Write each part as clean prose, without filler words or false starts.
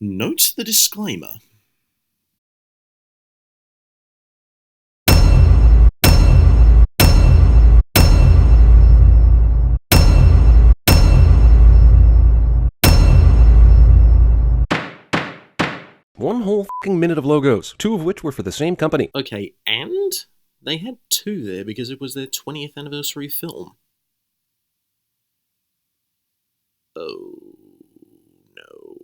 Note the disclaimer. One whole f***ing minute of logos, 2 of which were for the same company. Okay, and they had 2 there because it was their 20th anniversary film. Oh, no.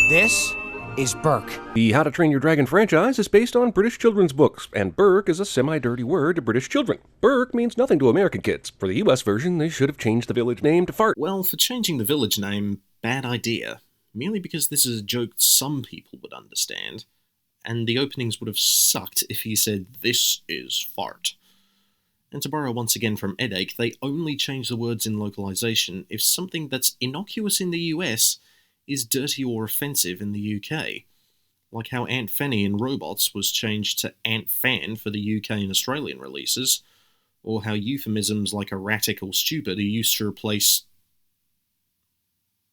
This is Burke. The How to Train Your Dragon franchise is based on British children's books, and Burke is a semi-dirty word to British children. Burke means nothing to American kids. For the US version, they should have changed the village name to Fart. Well, for changing the village name, bad idea. Merely because this is a joke some people would understand, and the openings would have sucked if he said, "This is Fart." And to borrow once again from Edache, they only change the words in localization if something that's innocuous in the US is dirty or offensive in the UK. Like how Aunt Fanny in Robots was changed to Aunt Fan for the UK and Australian releases, or how euphemisms like erratic or stupid are used to replace...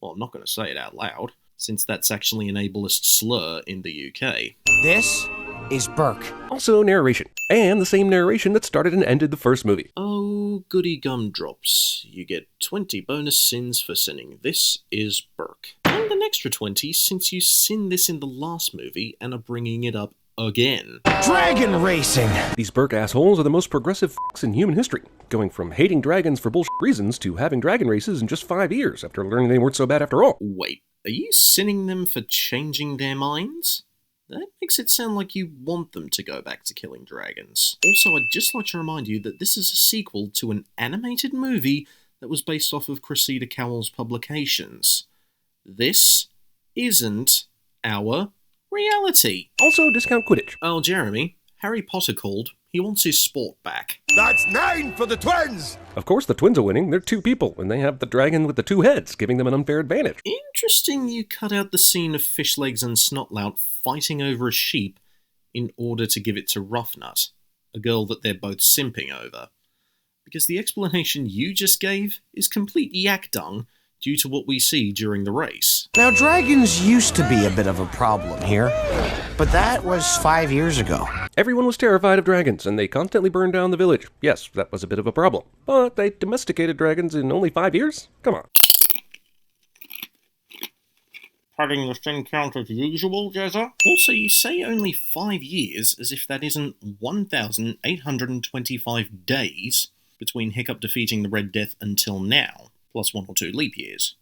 Well, I'm not going to say it out loud, since that's actually an ableist slur in the UK. This is Burke. Also narration, and the same narration that started and ended the first movie. Oh, goody gumdrops. You get 20 bonus sins for sinning This is Burke. And an extra 20 since you sinned this in the last movie and are bringing it up again. Dragon racing! These Burke assholes are the most progressive f***s in human history, going from hating dragons for bullshit reasons to having dragon races in just 5 years after learning they weren't so bad after all. Wait, are you sinning them for changing their minds? That makes it sound like you want them to go back to killing dragons. Also, I'd just like to remind you that this is a sequel to an animated movie that was based off of Cressida Cowell's publications. This isn't our reality. Also, discount Quidditch. Oh, Jeremy, Harry Potter called. He wants his sport back. That's 9 for the twins! Of course the twins are winning, they're 2 people, and they have the dragon with the 2 heads, giving them an unfair advantage. Interesting you cut out the scene of Fishlegs and Snotlout fighting over a sheep in order to give it to Roughnut, a girl that they're both simping over. Because the explanation you just gave is complete yak dung due to what we see during the race. Now, dragons used to be a bit of a problem here, but that was 5 years ago. Everyone was terrified of dragons, and they constantly burned down the village. Yes, that was a bit of a problem. But they domesticated dragons in only 5 years? Come on. Having the sin count as usual, Jezza? Also, you say only 5 years, as if that isn't 1,825 days between Hiccup defeating the Red Death until now, plus 1 or 2 leap years.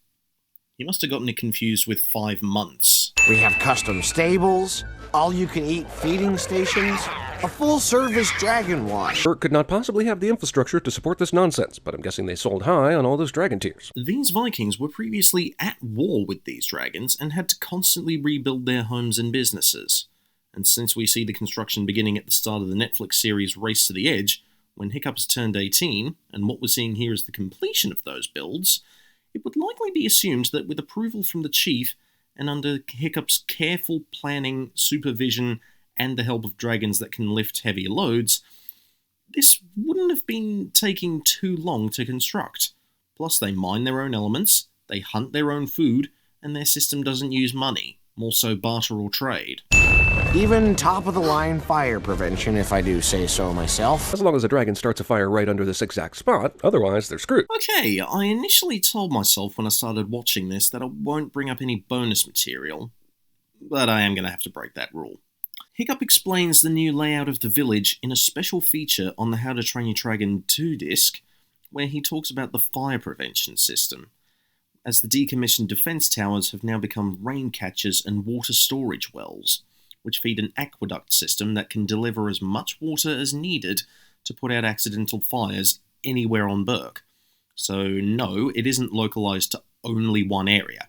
You must have gotten it confused with 5 months. We have custom stables, all-you-can-eat feeding stations, a full-service dragon wash. Burke could not possibly have the infrastructure to support this nonsense, but I'm guessing they sold high on all those dragon tiers. These Vikings were previously at war with these dragons and had to constantly rebuild their homes and businesses. And since we see the construction beginning at the start of the Netflix series Race to the Edge, when Hiccup has turned 18, and what we're seeing here is the completion of those builds, it would likely be assumed that with approval from the chief, and under Hiccup's careful planning, supervision, and the help of dragons that can lift heavier loads, this wouldn't have been taking too long to construct. Plus, they mine their own elements, they hunt their own food, and their system doesn't use money, more so barter or trade. Even top-of-the-line fire prevention, if I do say so myself. As long as a dragon starts a fire right under this exact spot, otherwise they're screwed. Okay, I initially told myself when I started watching this that I won't bring up any bonus material, but I am going to have to break that rule. Hiccup explains the new layout of the village in a special feature on the How to Train Your Dragon 2 disc, where he talks about the fire prevention system, as the decommissioned defense towers have now become rain catchers and water storage wells, which feed an aqueduct system that can deliver as much water as needed to put out accidental fires anywhere on Burke. So no, it isn't localized to only one area.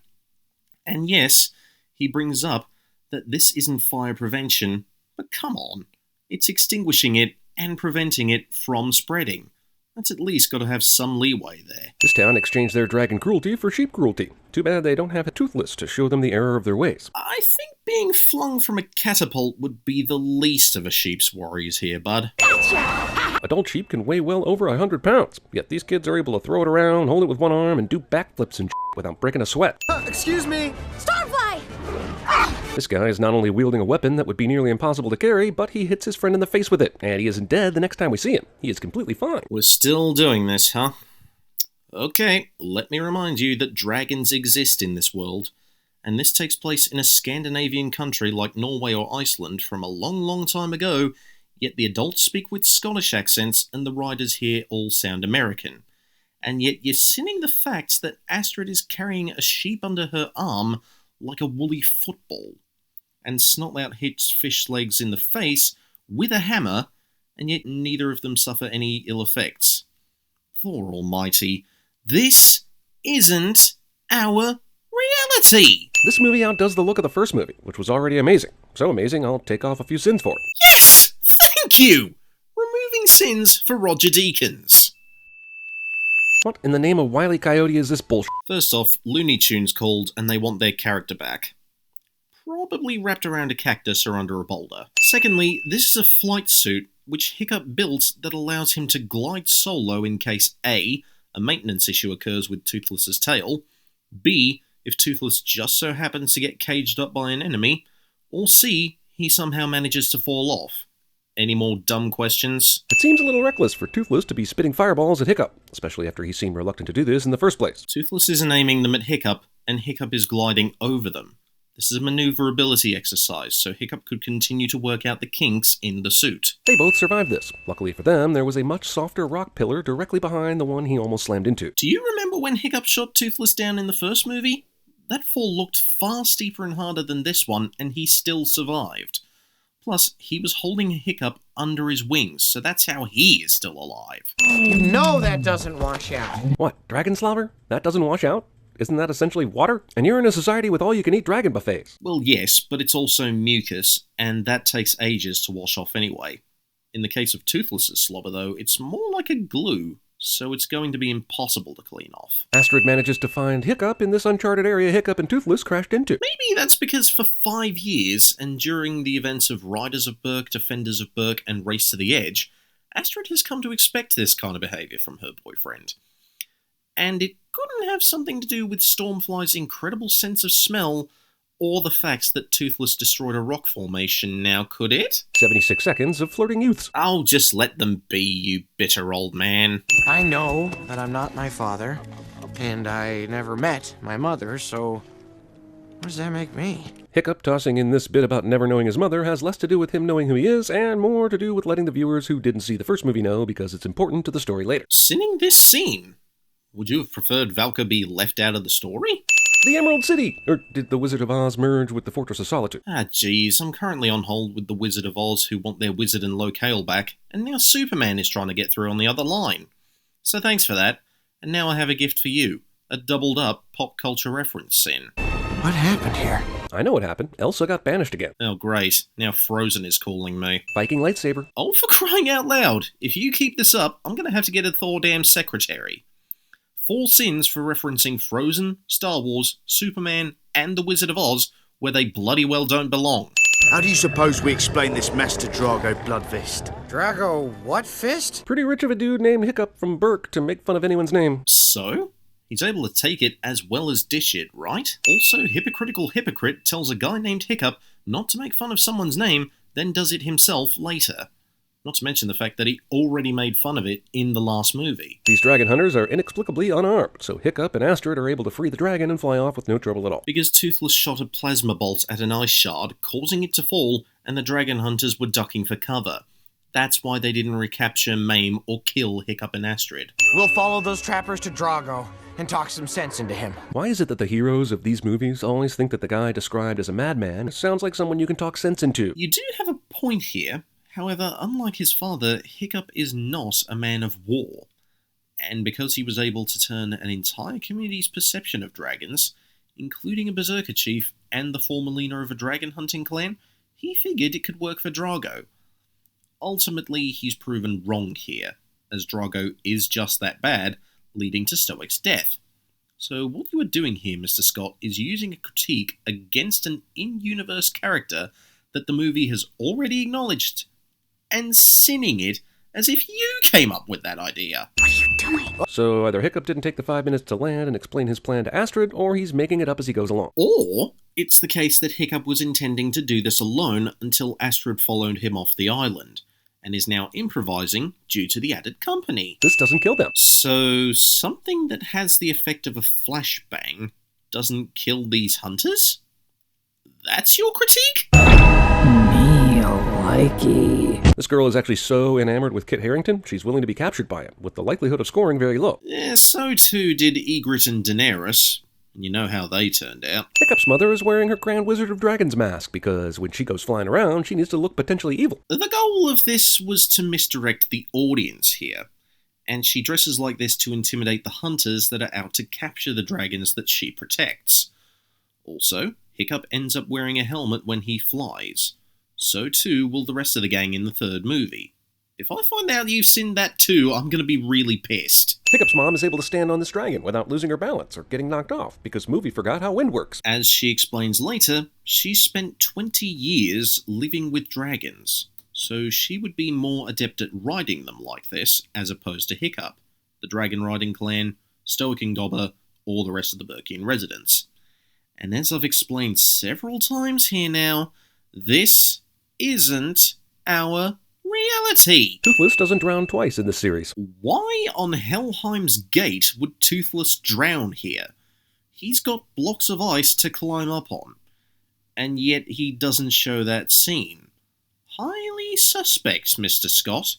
And yes, he brings up that this isn't fire prevention, but come on, it's extinguishing it and preventing it from spreading. That's at least got to have some leeway there. This town exchanged their dragon cruelty for sheep cruelty. Too bad they don't have a toothless to show them the error of their ways. I think being flung from a catapult would be the least of a sheep's worries here, bud. Gotcha! Adult sheep can weigh well over 100 pounds, yet these kids are able to throw it around, hold it with one arm, and do backflips and without breaking a sweat. Excuse me? Starfly! This guy is not only wielding a weapon that would be nearly impossible to carry, but he hits his friend in the face with it, and he isn't dead the next time we see him. He is completely fine. We're still doing this, huh? Okay, let me remind you that dragons exist in this world, and this takes place in a Scandinavian country like Norway or Iceland from a long, long time ago, yet the adults speak with Scottish accents and the riders here all sound American. And yet you're sinning the fact that Astrid is carrying a sheep under her arm like a woolly football, and Snotlout hits Fish Legs in the face with a hammer, and yet neither of them suffer any ill effects. Thor almighty, this isn't our reality! This movie outdoes the look of the first movie, which was already amazing. So amazing, I'll take off a few sins for it. Yes! Thank you! Removing sins for Roger Deakins. What in the name of Wile E. Coyote is this bullshit? First off, Looney Tunes called and they want their character back. Probably wrapped around a cactus or under a boulder. Secondly, this is a flight suit which Hiccup built that allows him to glide solo in case A, a maintenance issue occurs with Toothless's tail, B, if Toothless just so happens to get caged up by an enemy, or C, he somehow manages to fall off. Any more dumb questions? It seems a little reckless for Toothless to be spitting fireballs at Hiccup, especially after he seemed reluctant to do this in the first place. Toothless isn't aiming them at Hiccup, and Hiccup is gliding over them. This is a maneuverability exercise, so Hiccup could continue to work out the kinks in the suit. They both survived this. Luckily for them, there was a much softer rock pillar directly behind the one he almost slammed into. Do you remember when Hiccup shot Toothless down in the first movie? That fall looked far steeper and harder than this one, and he still survived. Plus, he was holding Hiccup under his wings, so that's how he is still alive. You know that doesn't wash out. What, dragon slobber? That doesn't wash out? Isn't that essentially water? And you're in a society with all-you-can-eat dragon buffets. Well, yes, but it's also mucus, and that takes ages to wash off anyway. In the case of Toothless's slobber, though, it's more like a glue, so it's going to be impossible to clean off. Astrid manages to find Hiccup in this uncharted area Hiccup and Toothless crashed into. Maybe that's because for 5 years, and during the events of Riders of Burke, Defenders of Burke, and Race to the Edge, Astrid has come to expect this kind of behaviour from her boyfriend. And it couldn't have something to do with Stormfly's incredible sense of smell, or the fact that Toothless destroyed a rock formation, now could it? 76 seconds of flirting youths. Oh, just let them be, you bitter old man. I know that I'm not my father, and I never met my mother, so what does that make me? Hiccup tossing in this bit about never knowing his mother has less to do with him knowing who he is, and more to do with letting the viewers who didn't see the first movie know because it's important to the story later. Sinning this scene? Would you have preferred Valka be left out of the story? The Emerald City! Or did the Wizard of Oz merge with the Fortress of Solitude? Ah, geez, I'm currently on hold with the Wizard of Oz who want their wizard and locale back, and now Superman is trying to get through on the other line. So thanks for that, and now I have a gift for you, a doubled up pop culture reference sin. What happened here? I know what happened. Elsa got banished again. Oh great, now Frozen is calling me. Viking lightsaber. Oh, for crying out loud, if you keep this up, I'm gonna have to get a Thor damn secretary. 4 sins for referencing Frozen, Star Wars, Superman, and The Wizard of Oz, where they bloody well don't belong. How do you suppose we explain this mess to Drago Bloodfist? Drago what fist? Pretty rich of a dude named Hiccup from Burke to make fun of anyone's name. So? He's able to take it as well as dish it, right? Also, hypocritical hypocrite tells a guy named Hiccup not to make fun of someone's name, then does it himself later. Not to mention the fact that he already made fun of it in the last movie. These dragon hunters are inexplicably unarmed, so Hiccup and Astrid are able to free the dragon and fly off with no trouble at all. Because Toothless shot a plasma bolt at an ice shard, causing it to fall, and the dragon hunters were ducking for cover. That's why they didn't recapture, maim, or kill Hiccup and Astrid. We'll follow those trappers to Drago and talk some sense into him. Why is it that the heroes of these movies always think that the guy described as a madman sounds like someone you can talk sense into? You do have a point here. However, unlike his father, Hiccup is not a man of war. And because he was able to turn an entire community's perception of dragons, including a berserker chief and the former leader of a dragon hunting clan, he figured it could work for Drago. Ultimately, he's proven wrong here, as Drago is just that bad, leading to Stoic's death. So what you are doing here, Mr. Scott, is using a critique against an in-universe character that the movie has already acknowledged, and sinning it as if you came up with that idea. What are you doing? So either Hiccup didn't take the 5 minutes to land and explain his plan to Astrid, or he's making it up as he goes along. Or it's the case that Hiccup was intending to do this alone until Astrid followed him off the island, and is now improvising due to the added company. This doesn't kill them. So something that has the effect of a flashbang doesn't kill these hunters? That's your critique? Me likey. This girl is actually so enamored with Kit Harington, she's willing to be captured by him, with the likelihood of scoring very low. So too did Ygritte and Daenerys. You know how they turned out. Hiccup's mother is wearing her Grand Wizard of Dragons mask, because when she goes flying around, she needs to look potentially evil. The goal of this was to misdirect the audience here, and she dresses like this to intimidate the hunters that are out to capture the dragons that she protects. Also, Hiccup ends up wearing a helmet when he flies. So too will the rest of the gang in the third movie. If I find out you've sinned that too, I'm going to be really pissed. Hiccup's mom is able to stand on this dragon without losing her balance or getting knocked off, because movie forgot how wind works. As she explains later, she spent 20 years living with dragons, so she would be more adept at riding them like this, as opposed to Hiccup, the dragon riding clan, Stoic and Gobber, or the rest of the Burkean residents. And as I've explained several times here now, this isn't our reality. Toothless doesn't drown twice in this series. Why on Helheim's Gate would Toothless drown here? He's got blocks of ice to climb up on, and yet he doesn't show that scene. Highly suspect, Mr. Scott.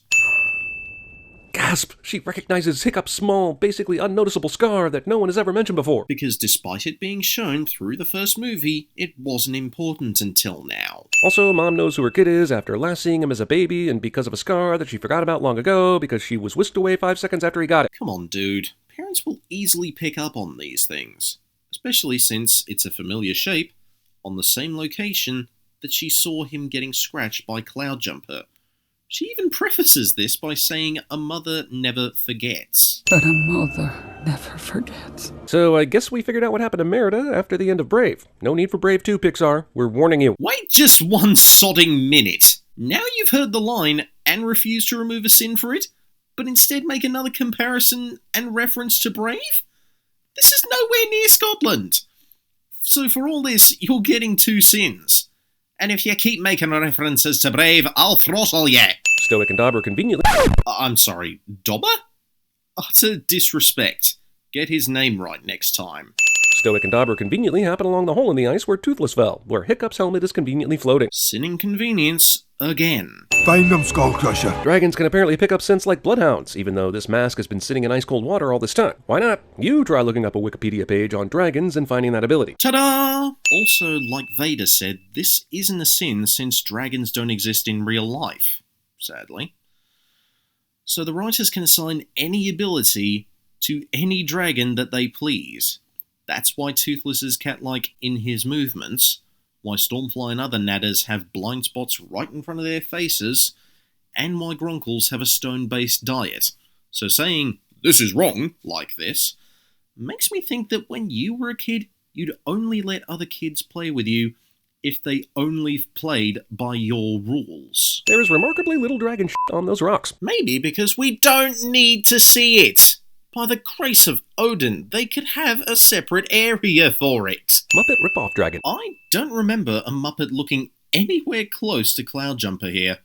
Gasp! She recognizes Hiccup's small, basically unnoticeable scar that no one has ever mentioned before. Because despite it being shown through the first movie, it wasn't important until now. Also, Mom knows who her kid is after last seeing him as a baby, and because of a scar that she forgot about long ago because she was whisked away 5 seconds after he got it. Come on, dude. Parents will easily pick up on these things, especially since it's a familiar shape on the same location that she saw him getting scratched by Cloudjumper. She even prefaces this by saying a mother never forgets. But a mother never forgets. So I guess we figured out what happened to Merida after the end of Brave. No need for Brave 2, Pixar. We're warning you. Wait just one sodding minute. Now you've heard the line and refuse to remove a sin for it, but instead make another comparison and reference to Brave? This is nowhere near Scotland. So for all this, you're getting 2 sins. And if you keep making references to Brave, I'll throttle you. Stoic and Dauber conveniently... I'm sorry, Dobber? Utter disrespect. Get his name right next time. Stoic and Dauber conveniently happen along the hole in the ice where Toothless fell, where Hiccup's helmet is conveniently floating. Sin inconvenience again. Find them, Skullcrusher. Dragons can apparently pick up scents like bloodhounds, even though this mask has been sitting in ice-cold water all this time. Why not? You try looking up a Wikipedia page on dragons and finding that ability. Ta-da! Also, like Vader said, this isn't a sin since dragons don't exist in real life, sadly. So the writers can assign any ability to any dragon that they please. That's why Toothless is cat-like in his movements, why Stormfly and other nadders have blind spots right in front of their faces, and why Gronkles have a stone-based diet. So saying, this is wrong, like this, makes me think that when you were a kid, you'd only let other kids play with you if they only played by your rules. There is remarkably little dragon shit on those rocks. Maybe because we don't need to see it. By the grace of Odin, they could have a separate area for it. Muppet ripoff dragon. I don't remember a Muppet looking anywhere close to Cloudjumper here.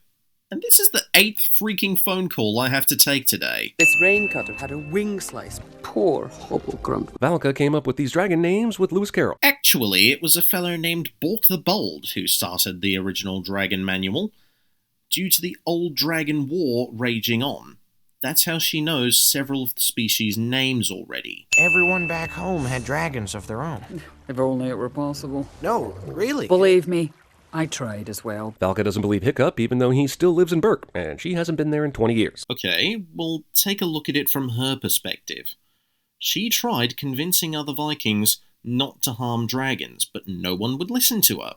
And this is the 8th freaking phone call I have to take today. This raincutter had a wing slice. Poor Hobblecrump. Valka came up with these dragon names with Lewis Carroll. Actually, it was a fellow named Burke the Bold who started the original Dragon Manual, due to the Old Dragon War raging on. That's how she knows several of the species' names already. Everyone back home had dragons of their own. If only it were possible. No, really. Believe me, I tried as well. Valka doesn't believe Hiccup, even though he still lives in Burke, and she hasn't been there in 20 years. Okay, well, take a look at it from her perspective. She tried convincing other Vikings not to harm dragons, but no one would listen to her.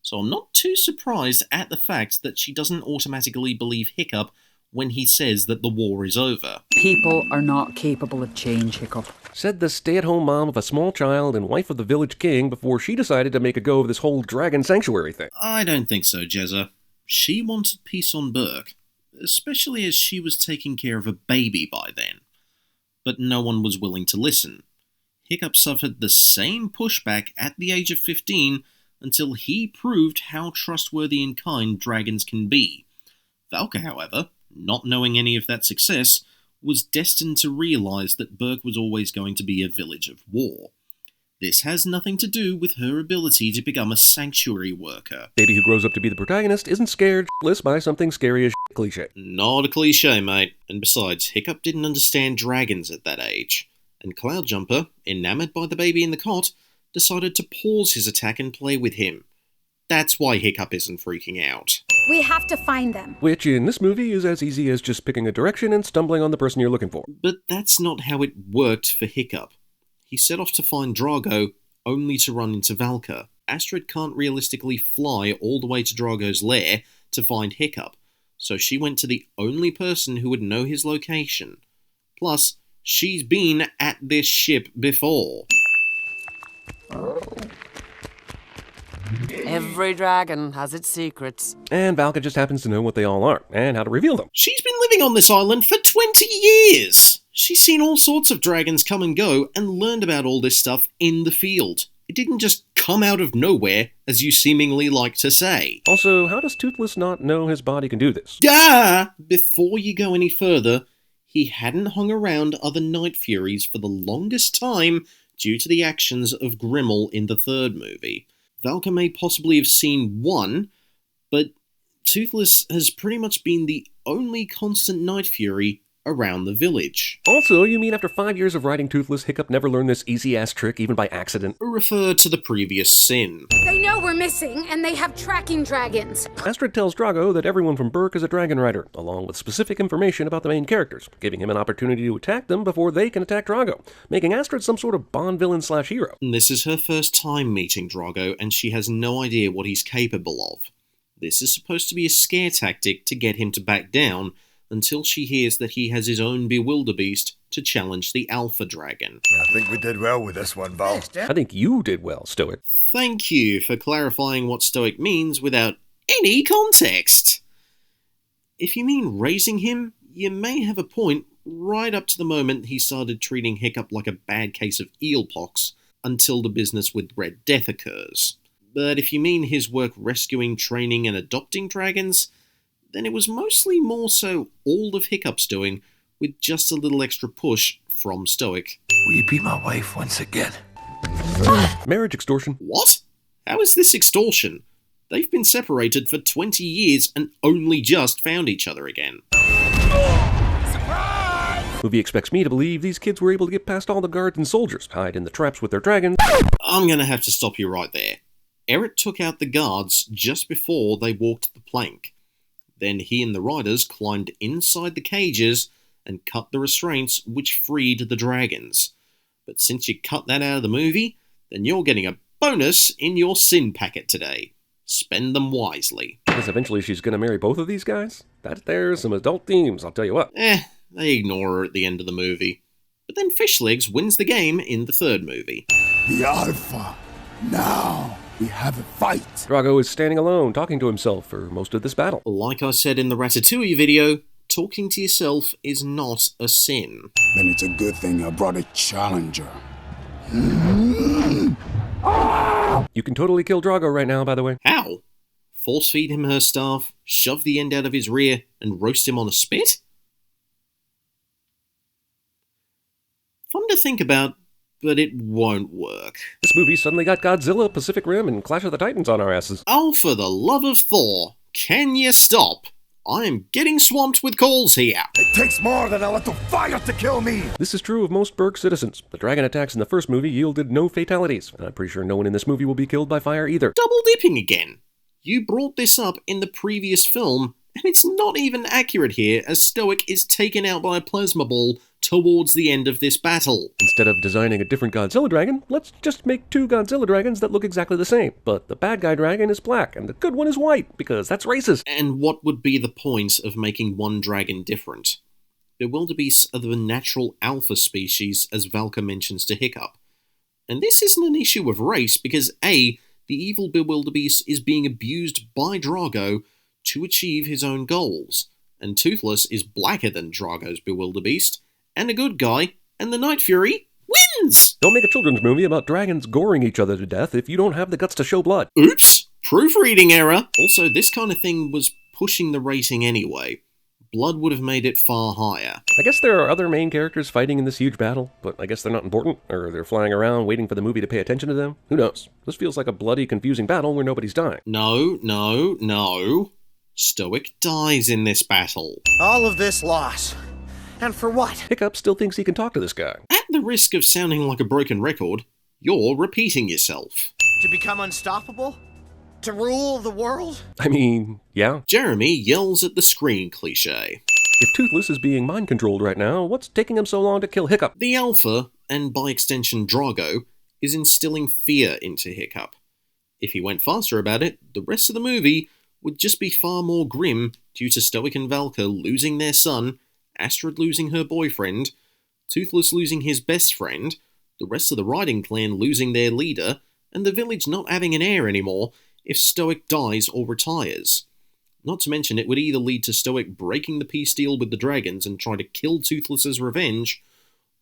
So I'm not too surprised at the fact that she doesn't automatically believe Hiccup when he says that the war is over. People are not capable of change, Hiccup. Said the stay-at-home mom of a small child and wife of the village king before she decided to make a go of this whole dragon sanctuary thing. I don't think so, Jezza. She wanted peace on Burke, especially as she was taking care of a baby by then. but no one was willing to listen. Hiccup suffered the same pushback at the age of 15 until he proved how trustworthy and kind dragons can be. Valka, however, not knowing any of that success, was destined to realise that Burke was always going to be a village of war. This has nothing to do with her ability to become a sanctuary worker. Baby who grows up to be the protagonist isn't scared shitless by something scary as cliche. Not a cliche, mate. And besides, Hiccup didn't understand dragons at that age. And Cloudjumper, enamoured by the baby in the cot, decided to pause his attack and play with him. That's why Hiccup isn't freaking out. We have to find them. Which, in this movie, is as easy as just picking a direction and stumbling on the person you're looking for. But that's not how it worked for Hiccup. He set off to find Drago, only to run into Valka. Astrid can't realistically fly all the way to Drago's lair to find Hiccup, so she went to the only person who would know his location. Plus, she's been at this ship before. Every dragon has its secrets. And Valka just happens to know what they all are, and how to reveal them. She's been living on this island for 20 years! She's seen all sorts of dragons come and go and learned about all this stuff in the field. It didn't just come out of nowhere, as you seemingly like to say. Also, how does Toothless not know his body can do this? Before you go any further, he hadn't hung around other Night Furies for the longest time due to the actions of Grimmel in the third movie. Valka may possibly have seen one, but Toothless has pretty much been the only constant Night Fury around the village. Also, you mean after 5 years of riding Toothless, Hiccup never learned this easy-ass trick, even by accident? Refer to the previous sin. They know we're missing, and they have tracking dragons. Astrid tells Drago that everyone from Burke is a dragon rider, along with specific information about the main characters, giving him an opportunity to attack them before they can attack Drago, making Astrid some sort of Bond villain/hero. This is her first time meeting Drago, and she has no idea what he's capable of. This is supposed to be a scare tactic to get him to back down, until she hears that he has his own bewilderbeast to challenge the Alpha Dragon. I think we did well with this one, Val. I think you did well, Stoic. Thank you for clarifying what Stoic means without any context. If you mean raising him, you may have a point right up to the moment he started treating Hiccup like a bad case of eelpox until the business with Red Death occurs. But if you mean his work rescuing, training, and adopting dragons, then it was mostly more so all of Hiccup's doing, with just a little extra push from Stoic. Will you be my wife once again? Marriage extortion. What? How is this extortion? They've been separated for 20 years and only just found each other again. Movie expects me to believe these kids were able to get past all the guards and soldiers, hide in the traps with their dragons. I'm gonna have to stop you right there. Eric took out the guards just before they walked the plank. Then he and the riders climbed inside the cages and cut the restraints which freed the dragons. But since you cut that out of the movie, then you're getting a bonus in your sin packet today. Spend them wisely. Because eventually she's gonna marry both of these guys? There's some adult themes, I'll tell you what. They ignore her at the end of the movie. But then Fishlegs wins the game in the third movie. The Alpha. Now we have a fight. Drago is standing alone, talking to himself for most of this battle. Like I said in the Ratatouille video, talking to yourself is not a sin. Then it's a good thing I brought a challenger. You can totally kill Drago right now, by the way. How? Force feed him her staff, shove the end out of his rear, and roast him on a spit? Fun to think about, but it won't work. This movie suddenly got Godzilla, Pacific Rim, and Clash of the Titans on our asses. Oh, for the love of Thor, can you stop? I am getting swamped with calls here. It takes more than a little fire to kill me. This is true of most Burke citizens. The dragon attacks in the first movie yielded no fatalities, and I'm pretty sure no one in this movie will be killed by fire either. Double dipping again. You brought this up in the previous film, and it's not even accurate here, as Stoic is taken out by a plasma ball towards the end of this battle. Instead of designing a different Godzilla dragon, let's just make two Godzilla dragons that look exactly the same. But the bad guy dragon is black, and the good one is white, because that's racist. And what would be the point of making one dragon different? The wildebeests are the natural alpha species, as Valka mentions to Hiccup. And this isn't an issue of race, because A, the evil wildebeest is being abused by Drago to achieve his own goals, and Toothless is blacker than Drago's bewilderbeast, and a good guy, and the Night Fury wins! Don't make a children's movie about dragons goring each other to death if you don't have the guts to show blood. Oops! Proofreading error! Also, this kind of thing was pushing the rating anyway. Blood would have made it far higher. I guess there are other main characters fighting in this huge battle, but I guess they're not important, or they're flying around waiting for the movie to pay attention to them. Who knows? This feels like a bloody, confusing battle where nobody's dying. No. Stoic dies in this battle. All of this loss. And for what? Hiccup still thinks he can talk to this guy. At the risk of sounding like a broken record, you're repeating yourself. To become unstoppable? To rule the world? I mean, yeah. Jeremy yells at the screen cliché. If Toothless is being mind-controlled right now, what's taking him so long to kill Hiccup? The Alpha, and by extension Drago, is instilling fear into Hiccup. If he went faster about it, the rest of the movie would just be far more grim due to Stoic and Valka losing their son, Astrid losing her boyfriend, Toothless losing his best friend, the rest of the riding clan losing their leader, and the village not having an heir anymore if Stoic dies or retires. Not to mention it would either lead to Stoic breaking the peace deal with the dragons and try to kill Toothless as revenge,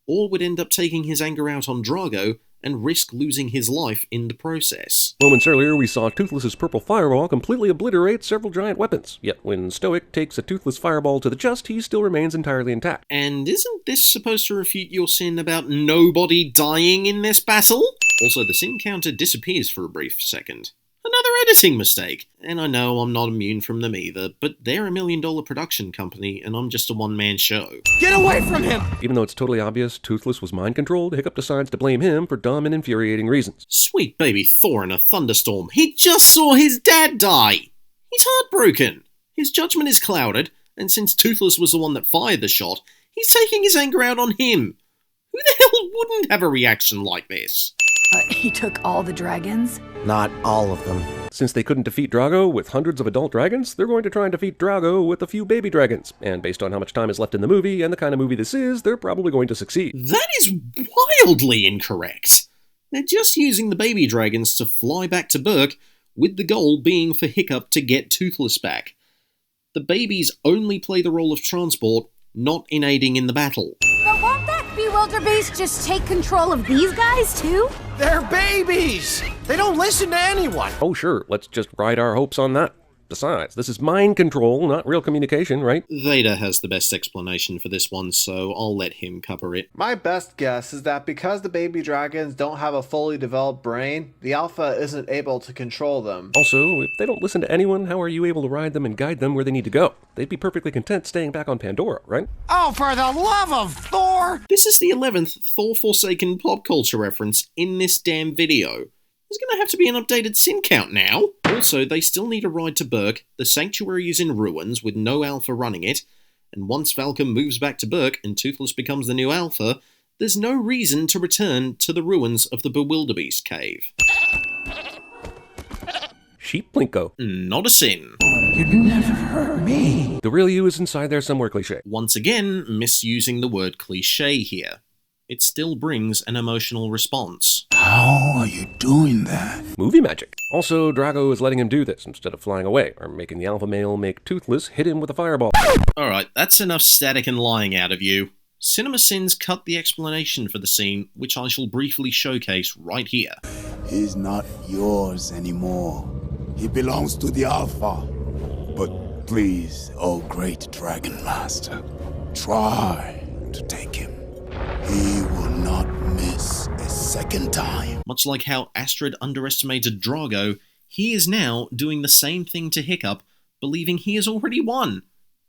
or would end up taking his anger out on Drago and risk losing his life in the process. Moments earlier, we saw Toothless's purple fireball completely obliterate several giant weapons, yet when Stoic takes a Toothless fireball to the chest, he still remains entirely intact. And isn't this supposed to refute your sin about nobody dying in this battle? Also, the sin counter disappears for a brief second. Another editing mistake. And I know I'm not immune from them either, but they're a $1 million production company and I'm just a one-man show. Get away from him! Even though it's totally obvious Toothless was mind-controlled, Hiccup decides to blame him for dumb and infuriating reasons. Sweet baby Thor in a thunderstorm. He just saw his dad die. He's heartbroken. His judgment is clouded, and since Toothless was the one that fired the shot, he's taking his anger out on him. Who the hell wouldn't have a reaction like this? He took all the dragons? Not all of them. Since they couldn't defeat Drago with hundreds of adult dragons, they're going to try and defeat Drago with a few baby dragons. And based on how much time is left in the movie and the kind of movie this is, they're probably going to succeed. That is wildly incorrect. They're just using the baby dragons to fly back to Burke, with the goal being for Hiccup to get Toothless back. The babies only play the role of transport, not in aiding in the battle. But won't that bewilderbeast just take control of these guys too? They're babies! They don't listen to anyone! Oh sure, let's just ride our hopes on that. Besides, this is mind control, not real communication, right? Vader has the best explanation for this one, so I'll let him cover it. My best guess is that because the baby dragons don't have a fully developed brain, the Alpha isn't able to control them. Also, if they don't listen to anyone, how are you able to ride them and guide them where they need to go? They'd be perfectly content staying back on Pandora, right? Oh, for the love of Thor! This is the 11th Thor Forsaken pop culture reference in this damn video. There's gonna have to be an updated sin count now. Also, they still need a ride to Burke, the sanctuary is in ruins with no Alpha running it, and once Valka moves back to Burke and Toothless becomes the new Alpha, there's no reason to return to the ruins of the Bewilderbeast cave. Sheep Plinko. Not a sin. You'd never hurt me. The real you is inside there somewhere, cliche. Once again, misusing the word cliche here. It still brings an emotional response. How are you doing that? Movie magic. Also, Drago is letting him do this instead of flying away, or making the alpha male make Toothless hit him with a fireball. Alright, that's enough static and lying out of you. CinemaSins cut the explanation for the scene, which I shall briefly showcase right here. He's not yours anymore. He belongs to the Alpha. But please, oh great Dragon Master, try to take him. He will not miss a second time. Much like how Astrid underestimated Drago, he is now doing the same thing to Hiccup, believing he has already won,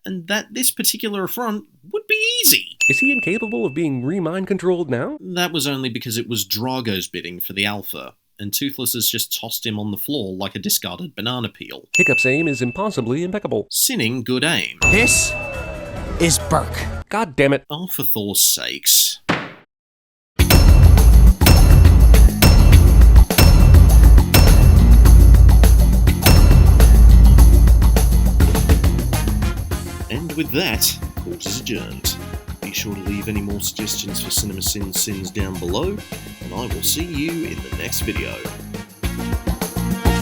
and that this particular affront would be easy. Is he incapable of being re-mind controlled now? That was only because it was Drago's bidding for the Alpha, and Toothless has just tossed him on the floor like a discarded banana peel. Hiccup's aim is impossibly impeccable. Sinning good aim. This is Burke. God damn it. Oh, for Thor's sakes. And with that, court is adjourned. Be sure to leave any more suggestions for CinemaSins sins down below, and I will see you in the next video.